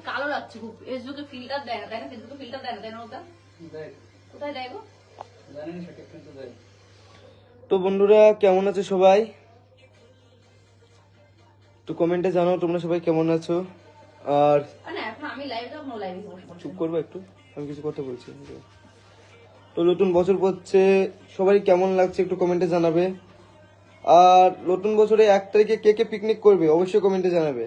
কালো লাগছে খুব। ফেসবুকে ফিল্টার দেয় না, তাই না? ফেসবুকে ফিল্টার দেয় না, তাই না? ওটা কোথায় দেয় গো? তো বন্ধুরা কেমন আছো সবাই? তো কমেন্টে জানাও তোমরা সবাই কেমন আছো। আর এখন আমি লাইভে যাবো, লাইভে চুপ করবো একটু, আমি কিছু কথা বলছি। তো নতুন বছর পড়ছে, সবাই কেমন লাগছে একটু কমেন্টে জানাবে। আর নতুন বছরে 1 তারিখে কে কে পিকনিক করবে অবশ্যই কমেন্টে জানাবে।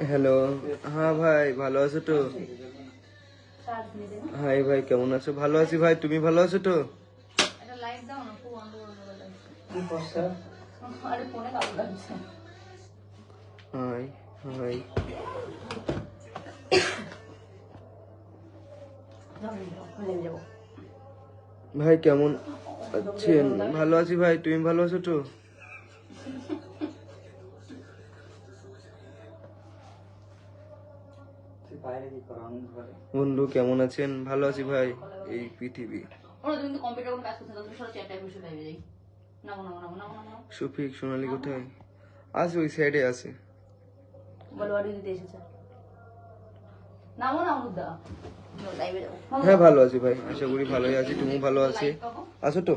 হ্যালো, হ্যাঁ ভাই ভালো আছো তো? হাই ভাই কেমন আছো? ভালো আছি ভাই, তুমি ভালো আছো তো? একটা লাইভ দাও না, খুব অন্ধকার লাগছে। আরে ফোনে কালো লাগছে। হাই হাই ভাই কেমন আছেন? ভালো আছি ভাই, তুমি ভালো আছো তো? বন্ধু কেমন আছেন? ভালো আছি ভাই। এই পৃথিবী। তুমি তো কম্পিউটার কোনো কাজ করছো না, তুমি সব চ্যাটে বসে লাইভে যাই। নামো নামো নামো নামো নামো। শফিক সোনালি কোথায় আছে? ওই সাইডে আছে। বলো বাড়ি দিতে এসেছে। নামো নামো দা। লাইভে যাবো। হ্যাঁ ভালো আছি ভাই, আশা করি ভালোই আছি, তুমিও ভালো আছি আছো তো?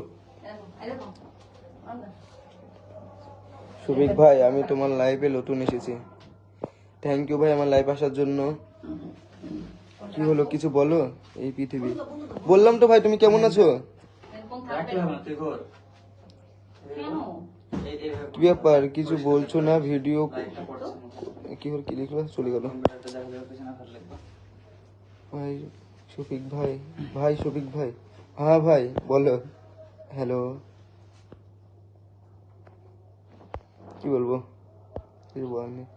শফিক ভাই আমি তোমার লাইভে নতুন এসেছি। থ্যাংক ইউ ভাই আমার লাইভ আসার জন্য। কি হলো কিছু বলো? এই পৃথিবী বললাম তো ভাই, তুমি কেমন আছো? কি ব্যাপার কিছু বলছো না? ভিডিও কি হল, কি লিখলো চলে গেল। ভাই শফিক ভাই, ভাই শফিক ভাই, হ্যাঁ ভাই বলো। হ্যালো, কি বলবো, কিছু বলার নেই।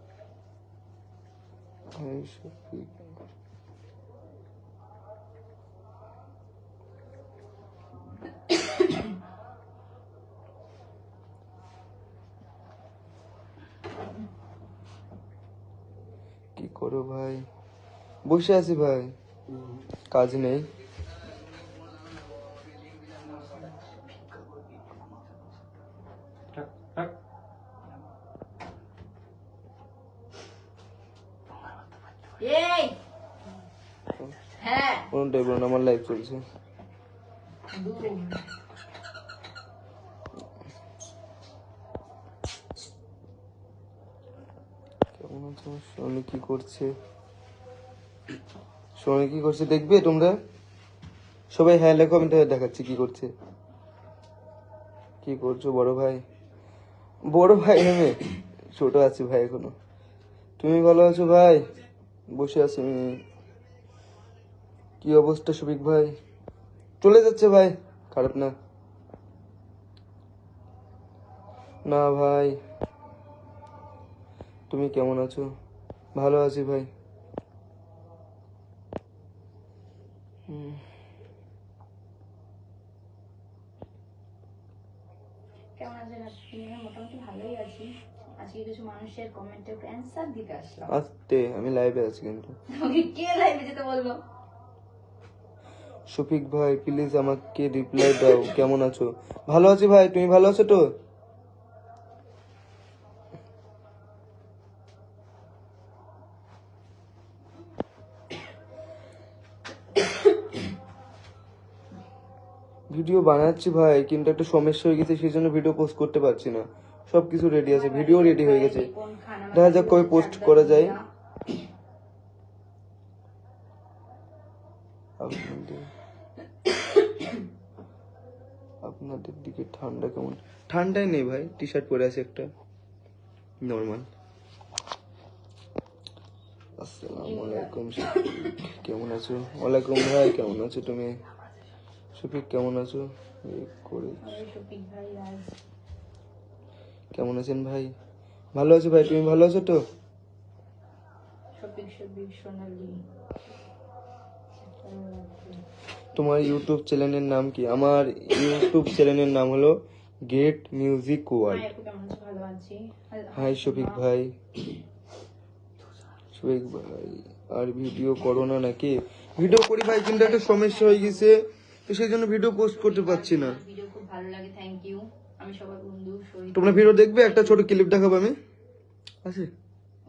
ভাই শফিক কি করো ভাই? বসে আছি ভাই, কাজ নেই। কোনটাই বলুন, আমার লাইভ চলছে। কেমন আছো? সোনি কি করছে? সোনি কি করছে দেখবে তোমরা সবাই? হ্যাঁ লেখো, আমি তো দেখাচ্ছি কি করছে। কি করছো বড় ভাই? বড় ভাই আমি ছোট আছি ভাই এখনো। তুমি ভালো আছো ভাই? বসে আছি আমি। কি অবস্থা শফিক ভাই? চলে যাচ্ছে ভাই, খারাপ না। না ভাই, তুমি কেমন আছো? ভালো আছি ভাই। কেমন আছেন আপনি? মোটামুটি ভালোই আছি। আজকে কিছু মানুষের কমেন্টের অ্যান্সার দিতে আসলাম। আস্তে, আমি লাইভে আছি কিন্তু। আমাকে কে লাইভে যেতে বললো? শফিক ভাই প্লিজ আমাকে রিপ্লাই দাও, কেমন আছো? ভালো আছি ভাই, তুমি ভালো আছো তো? ভিডিও বানাচ্ছি ভাই, কিন্তু একটা সমস্যা হয়ে গেছে, সেই জন্য ভিডিও পোস্ট করতে পারছি না। সবকিছু রেডি আছে, ভিডিও রেডি হয়ে গেছে, দেখা যাক কবে পোস্ট করা যায়। আপনাদের দিকে ঠান্ডা কেমন? ঠান্ডাই নেই ভাই, টি শার্ট পরে আছে একটা নর্মাল। আসসালামু আলাইকুম কেমন আছো? ওয়ালাইকুম ভাই, কেমন আছো তুমি? শফিক কেমন আছো? কেমন আছেন ভাই? ভালো আছি ভাই, তুমি ভালো আছো তো? তোমার ইউটিউব চ্যানেলের নাম কি? আমার ইউটিউব চ্যানেলের নাম হলো গেট মিউজিক হাই ওয়ার্ল্ড। আপু কেমন আছো? ভালো আছি। হাই শফিক ভাই। শফিক ভাই আর ভিডিও করো না নাকি? ভিডিও করি ভাই, কিন্তু একটা সমস্যা হয়ে গেছে, তো সেই জন্য ভিডিও পোস্ট করতে পারছি না। ভিডিও খুব ভালো লাগে, থ্যাংক ইউ। আমি সবার বন্ধু শহীদ। তোমরা ভিডিও দেখবে, একটা ছোট ক্লিপ দেখাবো আমি। আছে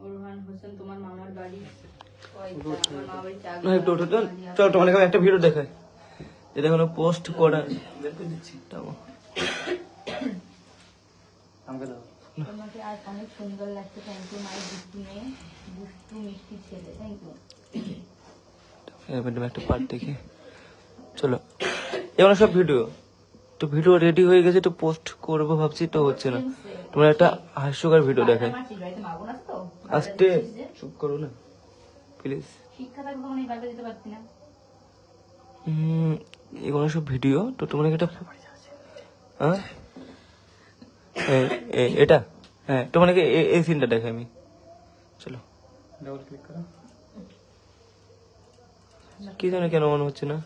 ওরহান হোসেন, তোমার মামার বাড়ি কয়টা? আমার মামার বাড়ি না, একটু ওঠো তো। চলো তোমার এখানে একটা ভিডিও দেখাই, এটা এখনো পোস্ট করা। বের করে দিচ্ছি, দাও। আমাকে দাও। তোমাকে আজ অনেক সুন্দর লাগছে, থ্যাংক ইউ। মাই দুষ্টু মেয়ে, দুষ্টু মিষ্টি ছেলে, থ্যাংক ইউ। একটা পার্ট দেখি। চলো, এগুলো সব ভিডিও, তো ভিডিও রেডি হয়ে গেছে, তো পোস্ট করবো ভাবছি, তো হচ্ছে না। তোমার একটা হাস্যকর ভিডিও দেখাই। আস্তে চুপ করো না প্লিজ। শিক্ষা থাকবে তখন এই বাড়িতে দিতে পারছি না। এগুলো সব ভিডিও, তো তোমার একটা হ্যাঁ এটা, হ্যাঁ তোমাকে এই সিনটা দেখাই আমি। চলো ডাবল ক্লিক করো। কি জানে কেন মনে হচ্ছে না।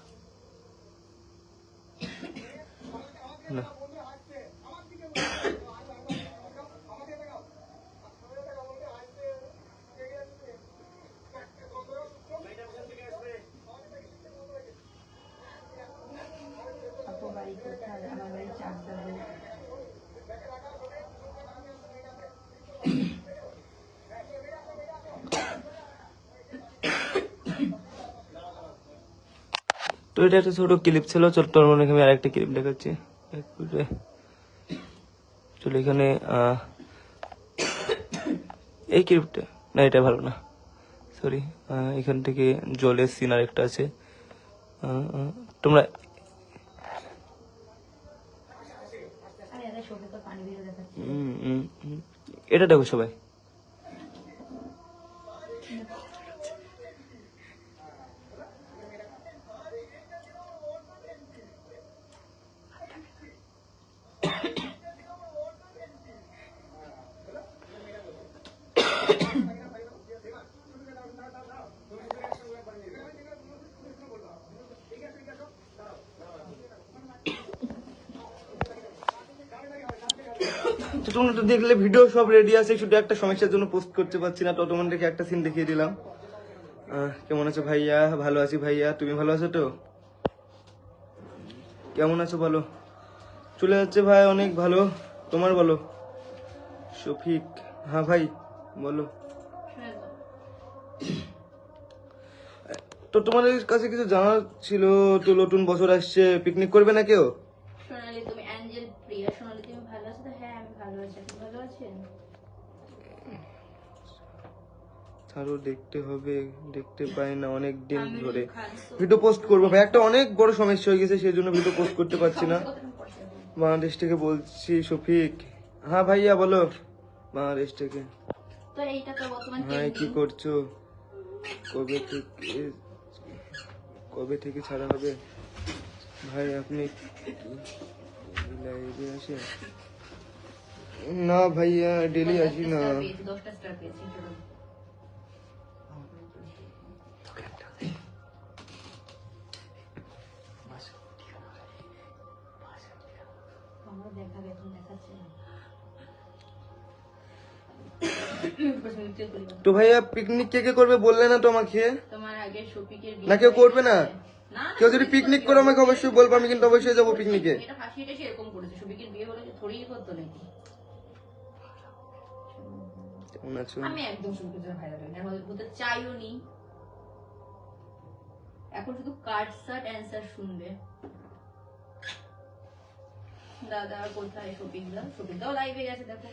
না আপু বাড়ি কোথায়? আমার বাড়ি চাকদা। তো এটা একটা ছোট ক্লিপ ছিল, চল তোর মনে আমি আরেকটা ক্লিপ দেখাচ্ছি। চলো এখানে এই ক্লিপটা, না এটা ভালো না, সরি। এখান থেকে জলের সিন আরেকটা আছে। তোমরা আরে এটা শোকে তো পানি বেরিয়ে দেখাচ্ছে। এটা দেখো সবাই। তো তোমরা তো দেখলে ভিডিও সব রেডি আছে, শুধু একটা সমস্যার জন্য পোস্ট করতে পারছি না। তো তোমাদেরকে একটা সিন দেখিয়ে দিলাম। কেমন আছো ভাইয়া? ভালো আছি ভাইয়া, তুমি ভালো আছো তো? কেমন আছো বলো? চলে যাচ্ছে ভাই, অনেক ভালো। তোমার বলো শফিক? হ্যাঁ ভাই বলো। তো তোমাদের কাছে কিছু জানার ছিল, তো নতুন বছর আসছে, পিকনিক করবে না কেউ? সোনালি, তুমি অ্যাঞ্জেল প্রিয়া। সোনালি তুমি ভালো আছো তো? হ্যাঁ আমি ভালো আছি, আপনি ভালো আছেন? ছাড়ো, দেখতে হবে, দেখতে পাই না অনেক দিন ধরে। ভিডিও পোস্ট করবো ভাই, একটা অনেক বড় সমস্যা হয়ে গেছে, সেই জন্য ভিডিও পোস্ট করতে পারছি না। বাংলাদেশ থেকে বলছি শফিক। হ্যাঁ ভাইয়া বলো। বাংলাদেশ থেকে। তো এইটা তো বর্তমান হ্যাঁ কি করছো? কবে থেকে, কবে থেকে ছাড়া হবে ভাই? আপনি লাইভে আসেন? না ভাইয়া ডেলি আসি না। 10টা স্টার পেয়েছি। আমার দেখাবে, এখন দেখাচ্ছে না। তো ভাইয়া পিকনিক কে কে করবে বললে না তো আমাকে? তোমার আগে শফিকের না কেউ করবে না? না কেউ যদি পিকনিক করে আমাকে অবশ্যই বলবো, আমি কিন্তু অবশ্যই যাবো পিকনিকে। এটা হাসিটা সেরকম করেছে, শফিকের বিয়ে হলে থোড়িই করতো নাকি? কেমন আছো? আমি একদম শফিকের ভাই লাগে না, হতে চাইও নি। এখন শুধু কার্ড সার্ট অ্যান্সার শুনবে। দাদা কোথায়? শফিকদা, শফিকদাও লাইভে গেছে দেখো।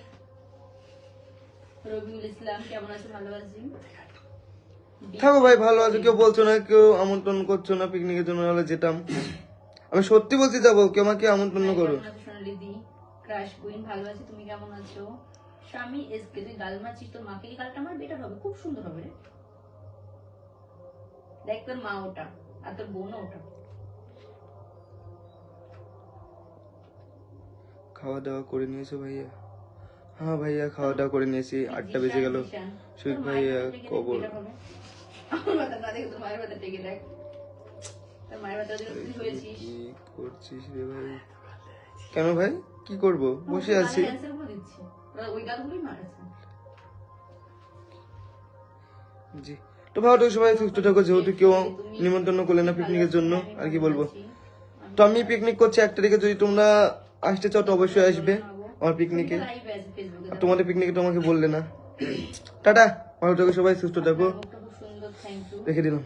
রবিউল ইসলাম কেমন আছো? ভালো আছি। থাকো ভাই, ভালো আছো। কেউ বলছো না, কেউ আমন্ত্রণ করছো না পিকনিকের জন্য, হলে যেতাম। আমি সত্যি বলছি যাবো, কেউ আমাকে আমন্ত্রণ করো। সোনালিদি ক্রাশ কুইন ভালো আছে, তুমি কেমন আছো? স্বামী এসকে, তুই গাল মারছিস, তোর মাকে এই গালটা আমার বেটার হবে, খুব সুন্দর হবে রে। দেখ তোর মা ওটা, আর তোর বোন ওটা। খাওয়া দাওয়া করে নিয়েছো ভাইয়া? হ্যাঁ ভাইয়া খাওয়া দাওয়া করে নিয়েছি, 8টা বেজে গেল। শফিক ভাইয়া কবর। আমার মাথা না দেখে তোর মায়ের মাথা টেকে দেখ। তোর মায়ের মাথা তুই হয়েছিস। কি করছিস রে ভাই? কেন ভাই কি করব, বসে আছি। ক্যান্সেল করে দিচ্ছি, ওরা ওই গালগুলোই মারেছে। জি, তো ভালো থাকো সবাই, সুস্থ থাকো, যেহেতু কেউ নিমন্ত্রণ করলে না পিকনিকের জন্য, আর কি বলবো। তো আমি পিকনিক করছি 1 তারিখে, যদি তোমরা আসতে চাও তো অবশ্যই আসবে আমার পিকনিকে। লাইভে আছে ফেসবুকে, আর তোমাদের পিকনিকে তোমাকে বললে না। টাটা, ভালো থাকো সবাই, সুস্থ থাকো, খুব সুন্দর, থ্যাংক ইউ। রেখে দিলাম।